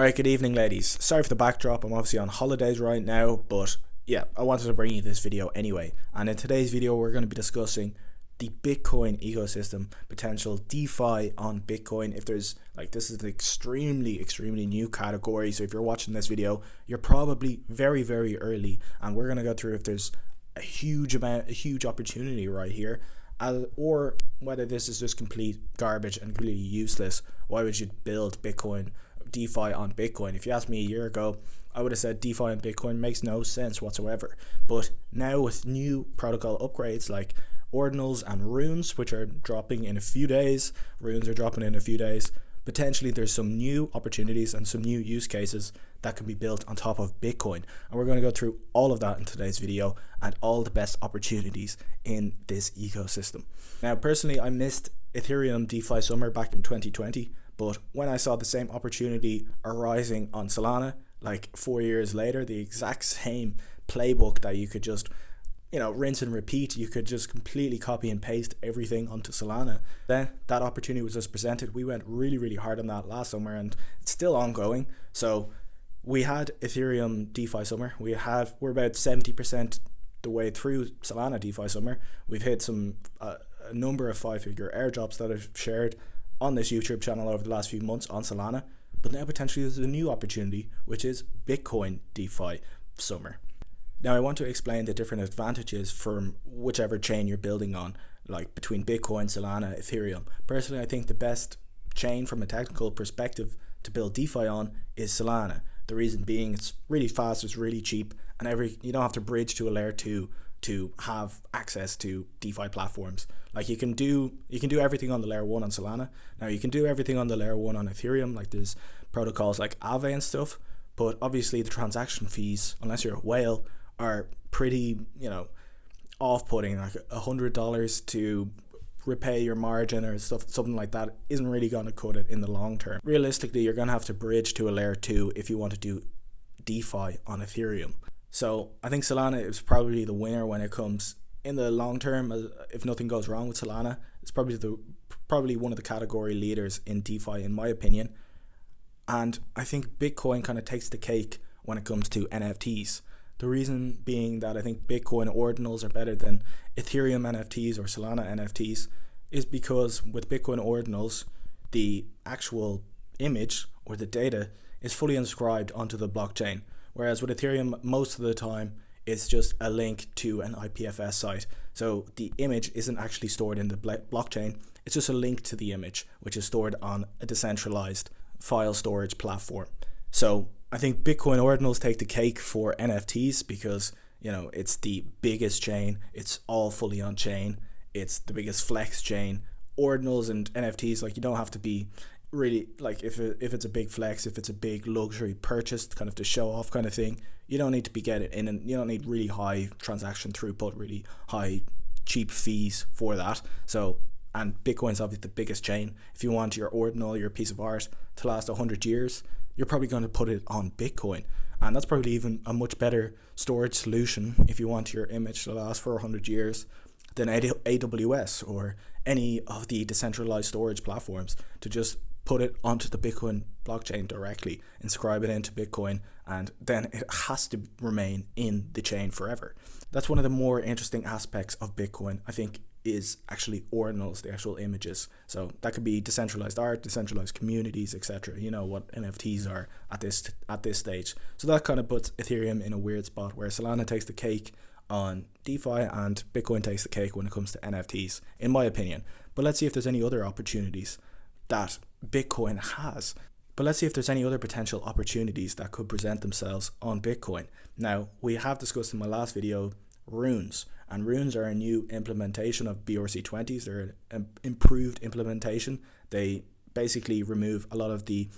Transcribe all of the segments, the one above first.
Alright, good evening ladies. Sorry for the backdrop, I'm obviously on holidays right now, but yeah, I wanted to bring you this video anyway. And in today's video we're going to be discussing the Bitcoin ecosystem, potential DeFi on Bitcoin. If there's this is an extremely new category, so if you're watching this video, you're probably very early, and we're going to go through if there's a huge opportunity right here, or whether this is just complete garbage and completely useless. Why would you build Bitcoin DeFi on Bitcoin? If you asked me a year ago, I would have said DeFi on Bitcoin makes no sense whatsoever. But now with new protocol upgrades like ordinals and runes, which are dropping in a few days, potentially there's some new opportunities and some new use cases that can be built on top of Bitcoin. And we're going to go through all of that in today's video and all the best opportunities in this ecosystem. Now, personally, I missed Ethereum DeFi summer back in 2020, but when I saw the same opportunity arising on Solana, like 4 years later, the exact same playbook that you could just rinse and repeat, you could just completely copy and paste everything onto Solana. Then that opportunity was just presented. We went really hard on that last summer, and it's still ongoing. So we had Ethereum DeFi summer. We're about 70% the way through Solana DeFi summer. We've hit some a number of 5-figure airdrops that I've shared on this YouTube channel over the last few months on Solana. But now potentially there's a new opportunity, which is Bitcoin DeFi summer. Now, I want to explain the different advantages from whichever chain you're building on, like between Bitcoin, Solana, Ethereum. Personally, I think the best chain from a technical perspective to build DeFi on is Solana. The reason being, it's really fast, it's really cheap, and you don't have to bridge to a layer 2 to have access to DeFi platforms. Like you can do everything on the layer 1 on Solana. Now you can do everything on the layer 1 on Ethereum, like there's protocols like Aave and stuff, but obviously the transaction fees, unless you're a whale, are pretty, off-putting. Like $100 to repay your margin or something like that isn't really going to cut it in the long term. Realistically, you're going to have to bridge to a layer 2 if you want to do DeFi on Ethereum. So I think Solana is probably the winner when it comes in the long term. If nothing goes wrong with Solana, it's probably one of the category leaders in DeFi in my opinion. And I think Bitcoin kind of takes the cake when it comes to NFTs. The reason being that I think Bitcoin ordinals are better than Ethereum NFTs or Solana NFTs is because with Bitcoin ordinals, the actual image or the data is fully inscribed onto the blockchain. Whereas with Ethereum, most of the time, it's just a link to an IPFS site. So the image isn't actually stored in the blockchain. It's just a link to the image, which is stored on a decentralized file storage platform. So I think Bitcoin ordinals take the cake for NFTs because, it's the biggest chain. It's all fully on chain. It's the biggest flex chain. Ordinals and NFTs, you don't have to be really, if it's a big flex, if it's a big luxury purchase kind of to show off kind of thing, you don't need to be getting in, and you don't need really high transaction throughput, really high cheap fees for that. So, and Bitcoin's obviously the biggest chain. If you want your ordinal, your piece of art to last 100 years, you're probably going to put it on Bitcoin. And that's probably even a much better storage solution if you want your image to last for 100 years than AWS or any of the decentralized storage platforms, to just put it onto the Bitcoin blockchain directly, inscribe it into Bitcoin, and then it has to remain in the chain forever. That's one of the more interesting aspects of Bitcoin, I think, is actually ordinals, the actual images. So that could be decentralized art, decentralized communities, etc. You know what NFTs are at this stage. So that kind of puts Ethereum in a weird spot where Solana takes the cake on DeFi and Bitcoin takes the cake when it comes to NFTs, in my opinion. But let's see if there's any other opportunities that Bitcoin has. But let's see if there's any other potential opportunities that could present themselves on Bitcoin. Now, we have discussed in my last video runes, and runes are a new implementation of BRC20s. They're an improved implementation. They basically remove a lot of the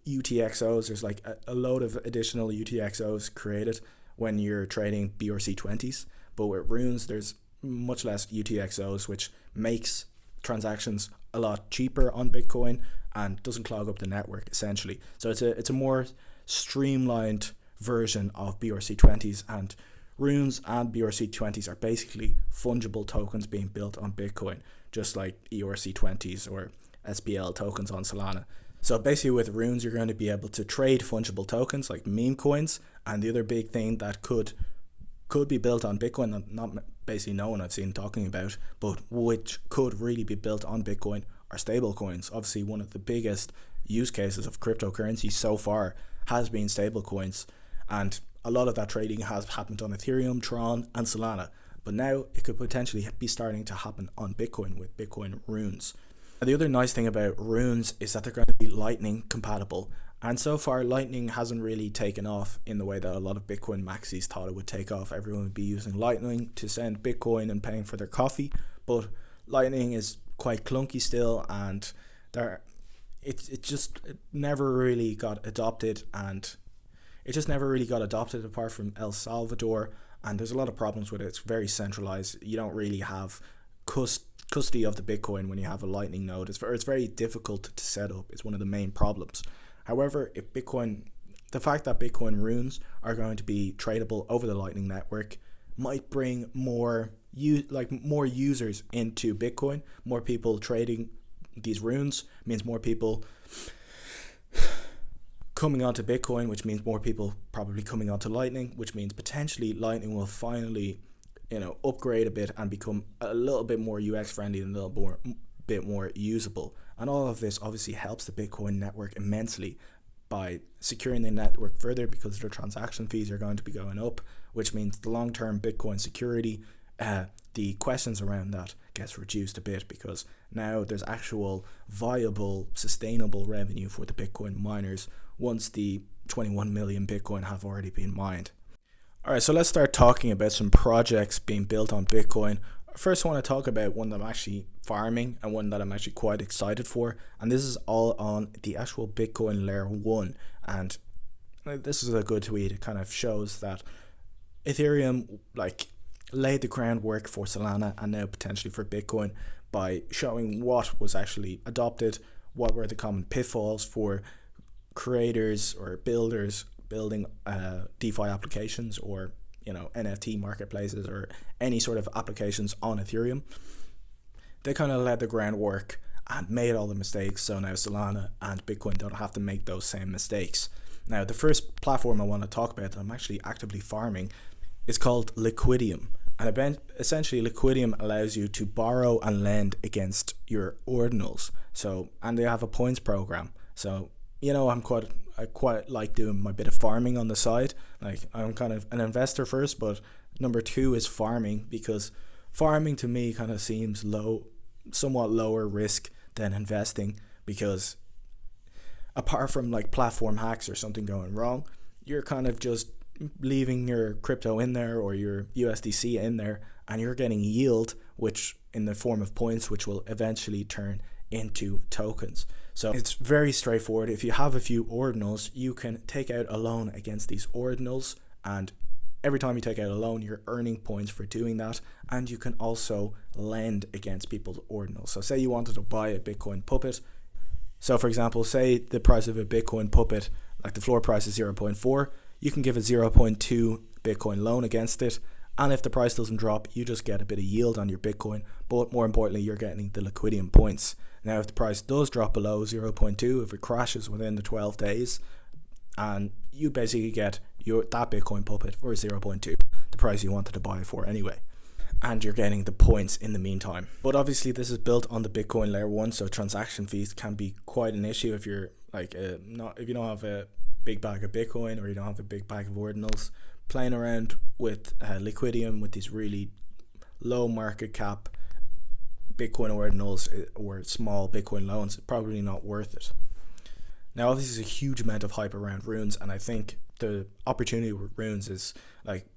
UTXOs. There's a load of additional UTXOs created when you're trading BRC20s, but with runes there's much less UTXOs, which makes transactions a lot cheaper on Bitcoin and doesn't clog up the network essentially. So it's a more streamlined version of BRC20s, and runes and BRC20s are basically fungible tokens being built on Bitcoin, just like ERC20s or SPL tokens on Solana. So basically with runes, you're going to be able to trade fungible tokens like meme coins. And the other big thing that could be built on Bitcoin, that not basically no one I've seen talking about, but which could really be built on Bitcoin, are stable coins. Obviously, one of the biggest use cases of cryptocurrency so far has been stable coins. And a lot of that trading has happened on Ethereum, Tron, and Solana. But now it could potentially be starting to happen on Bitcoin with Bitcoin runes. And the other nice thing about runes is that they're going to be Lightning compatible. And so far, Lightning hasn't really taken off in the way that a lot of Bitcoin maxis thought it would take off. Everyone would be using Lightning to send Bitcoin and paying for their coffee. But Lightning is quite clunky still, and it never really got adopted, and it just never really got adopted apart from El Salvador. And there's a lot of problems with it. It's very centralized. You don't really have custody of the Bitcoin when you have a Lightning node. It's very difficult to set up. It's one of the main problems. However, the fact that Bitcoin runes are going to be tradable over the Lightning network might bring more users into Bitcoin. More people trading these runes means more people coming onto Bitcoin, which means more people probably coming onto Lightning, which means potentially Lightning will finally upgrade a bit and become a little bit more UX friendly and a little bit more usable. And all of this obviously helps the Bitcoin network immensely by securing the network further, because their transaction fees are going to be going up, which means the long-term Bitcoin security, the questions around that gets reduced a bit, because now there's actual viable, sustainable revenue for the Bitcoin miners once the 21 million Bitcoin have already been mined. Alright, so let's start talking about some projects being built on Bitcoin. First, I want to talk about one that I'm actually farming and one that I'm actually quite excited for. And this is all on the actual Bitcoin layer 1. And this is a good tweet. It kind of shows that Ethereum laid the groundwork for Solana and now potentially for Bitcoin by showing what was actually adopted, what were the common pitfalls for creators or builders building DeFi applications, or NFT marketplaces, or any sort of applications on Ethereum. They kind of laid the groundwork and made all the mistakes, so now Solana and Bitcoin don't have to make those same mistakes. Now, the first platform I want to talk about that I'm actually actively farming is called Liquidum. And essentially Liquidum allows you to borrow and lend against your ordinals. And they have a points program. So I quite like doing my bit of farming on the side. I'm kind of an investor first, but number 2 is farming, because farming to me kind of seems somewhat lower risk than investing, because apart from platform hacks or something going wrong, you're kind of just leaving your crypto in there or your USDC in there, and you're getting yield, which in the form of points, which will eventually turn into tokens. So it's very straightforward. If you have a few ordinals, you can take out a loan against these ordinals, and every time you take out a loan, you're earning points for doing that. And you can also lend against people's ordinals. So say you wanted to buy a Bitcoin puppet. So for example, say the price of a Bitcoin puppet, the floor price is 0.4, you can give a 0.2 Bitcoin loan against it. And if the price doesn't drop, you just get a bit of yield on your Bitcoin. But more importantly, you're getting the Liquidum points. Now, if the price does drop below 0.2, if it crashes within the 12 days, and you basically get that Bitcoin puppet for 0.2, the price you wanted to buy it for anyway. And you're getting the points in the meantime. But obviously, this is built on the Bitcoin layer 1, so transaction fees can be quite an issue if you're if you don't have a big bag of Bitcoin, or you don't have a big bag of ordinals. Playing around with Liquidum with these really low market cap Bitcoin ordinals or small Bitcoin loans, probably not worth it. Now, obviously, there's a huge amount of hype around runes, and I think the opportunity with runes is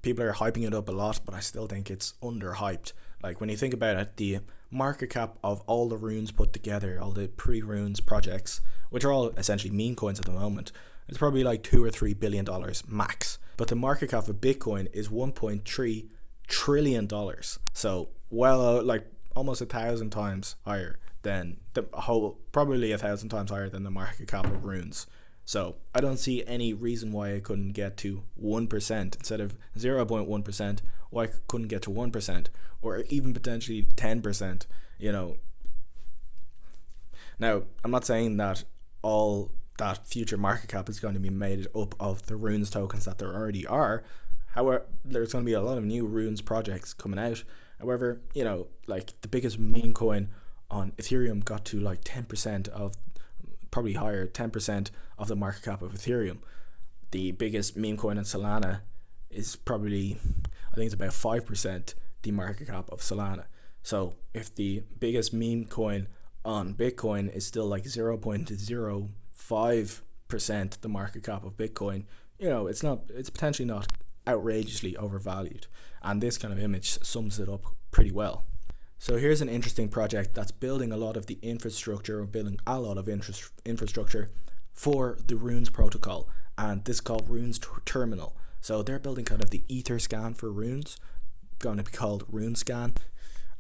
people are hyping it up a lot, but I still think it's underhyped. When you think about it, the market cap of all the runes put together, all the pre-runes projects, which are all essentially meme coins at the moment, it's probably $2 or $3 billion max. But the market cap of Bitcoin is $1.3 trillion. So almost 1,000 times higher than probably 1,000 times higher than the market cap of runes. So I don't see any reason why it couldn't get to 1% instead of 0.1%. Why it couldn't get to 1%, or even potentially 10%. Now, I'm not saying that all that future market cap is going to be made up of the Runes tokens that there already are. However, there's going to be a lot of new Runes projects coming out. However, like the biggest meme coin on Ethereum got to like 10% of, probably higher, 10% of the market cap of Ethereum. The biggest meme coin on Solana is probably, I think it's about 5% the market cap of Solana. So if the biggest meme coin on Bitcoin is still like 0.05% the market cap of Bitcoin, it's potentially not outrageously overvalued. And this kind of image sums it up pretty well. So here's an interesting project that's building a lot of the infrastructure, infrastructure for the Runes protocol, and this is called Runes Terminal. So they're building kind of the Ether scan for Runes, going to be called RuneScan.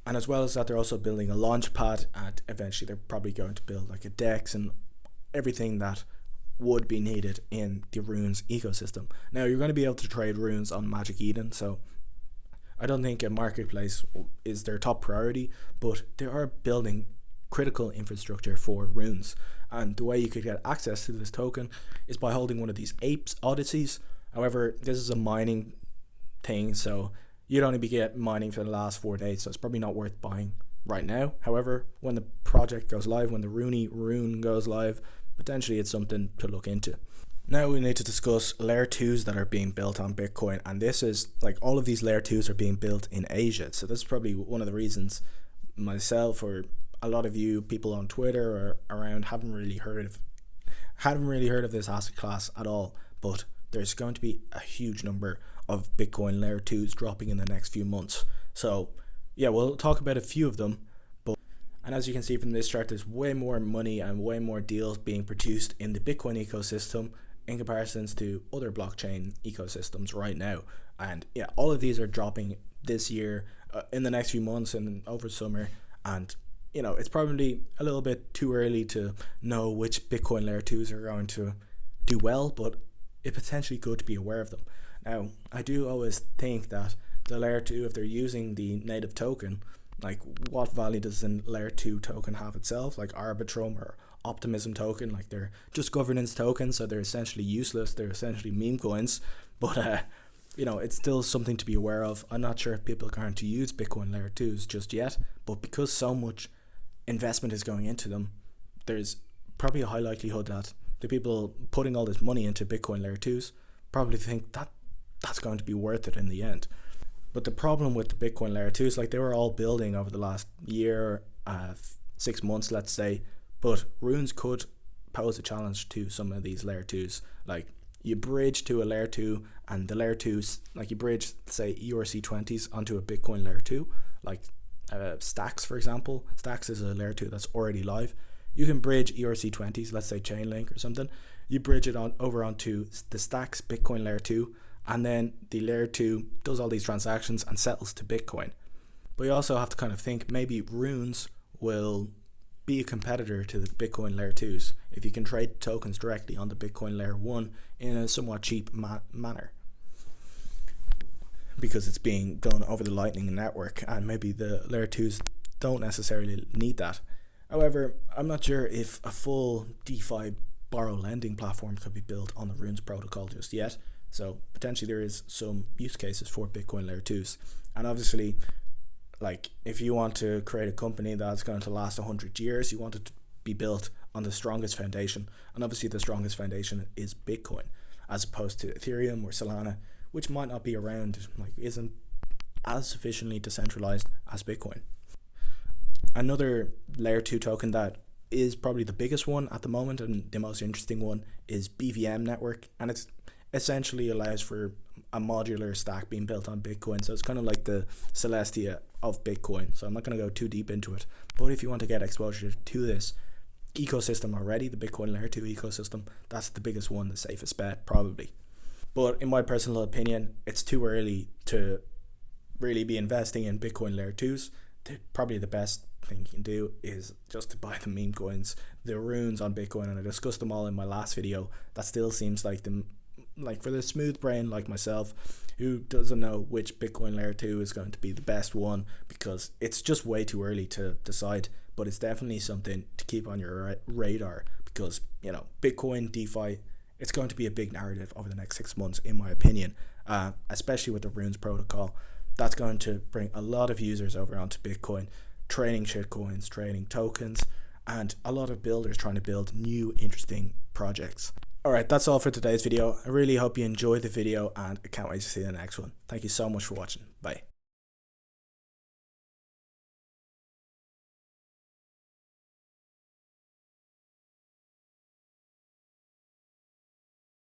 And as well as that, they're also building a launchpad, and eventually they're probably going to build like a DEX and everything that would be needed in the Runes ecosystem. Now, you're going to be able to trade Runes on Magic Eden, so I don't think a marketplace is their top priority, but they are building critical infrastructure for Runes. And the way you could get access to this token is by holding one of these Apes Odysseys. However, this is a mining thing, so you'd only be get mining for the last 4 days, so it's probably not worth buying right now. However, when the project goes live, when the Rune goes live, potentially it's something to look into. Now we need to discuss layer 2s that are being built on Bitcoin, and this is like all of these layer 2s are being built in Asia. So this is probably one of the reasons myself or a lot of you people on Twitter or around haven't really heard of this asset class at all. But there's going to be a huge number of Bitcoin layer 2s dropping in the next few months. So yeah, we'll talk about a few of them. And as you can see from this chart, there's way more money and way more deals being produced in the Bitcoin ecosystem in comparisons to other blockchain ecosystems right now. And yeah, all of these are dropping this year, in the next few months and over summer. And it's probably a little bit too early to know which Bitcoin layer 2s are going to do well, but it's potentially good to be aware of them. Now, I do always think that the layer 2, if they're using the native token, like what value does the layer 2 token have itself, like Arbitrum or Optimism token? Like they're just governance tokens, so they're essentially useless. They're essentially meme coins, but it's still something to be aware of. I'm not sure if people are going to use Bitcoin layer 2s just yet, but because so much investment is going into them, there's probably a high likelihood that the people putting all this money into Bitcoin layer 2s probably think that that's going to be worth it in the end. But the problem with the Bitcoin layer 2s, like they were all building over the last year, 6 months, let's say, but Runes could pose a challenge to some of these layer 2s. Like you bridge to a layer 2, and the layer 2s, like you bridge, say, ERC20s onto a Bitcoin layer 2, like Stacks, for example. Stacks is a layer 2 that's already live. You can bridge ERC20s, let's say Chainlink or something. You bridge it over onto the Stacks Bitcoin layer 2, and then the layer 2 does all these transactions and settles to Bitcoin. But you also have to kind of think maybe Runes will be a competitor to the Bitcoin layer 2s if you can trade tokens directly on the Bitcoin layer 1 in a somewhat cheap manner, because it's being done over the Lightning Network, and maybe the layer 2s don't necessarily need that. However, I'm not sure if a full DeFi borrow lending platform could be built on the Runes protocol just yet. So potentially there is some use cases for Bitcoin layer 2s. And obviously, like if you want to create a company that's going to last 100 years, you want it to be built on the strongest foundation. And obviously the strongest foundation is Bitcoin, as opposed to Ethereum or Solana, which might not be around, like isn't as sufficiently decentralized as Bitcoin. Another layer 2 token that is probably the biggest one at the moment and the most interesting one is BVM network, and it's essentially allows for a modular stack being built on Bitcoin. So it's kind of like the Celestia of Bitcoin. So I'm not going to go too deep into it, but if you want to get exposure to this ecosystem already, the Bitcoin layer 2 ecosystem, that's the biggest one, the safest bet probably. But in my personal opinion, it's too early to really be investing in Bitcoin layer 2s. Probably the best thing you can do is just to buy the meme coins, the Runes on Bitcoin, and I discussed them all in my last video. That still seems like for the smooth brain like myself, who doesn't know which Bitcoin layer 2 is going to be the best one, because it's just way too early to decide. But it's definitely something to keep on your radar, because, you know, Bitcoin, DeFi, it's going to be a big narrative over the next 6 months, in my opinion, especially with the Runes protocol. That's going to bring a lot of users over onto Bitcoin, trading shitcoins, trading tokens, and a lot of builders trying to build new interesting projects. Alright, that's all for today's video. I really hope you enjoyed the video, and I can't wait to see the next one. Thank you so much for watching. Bye.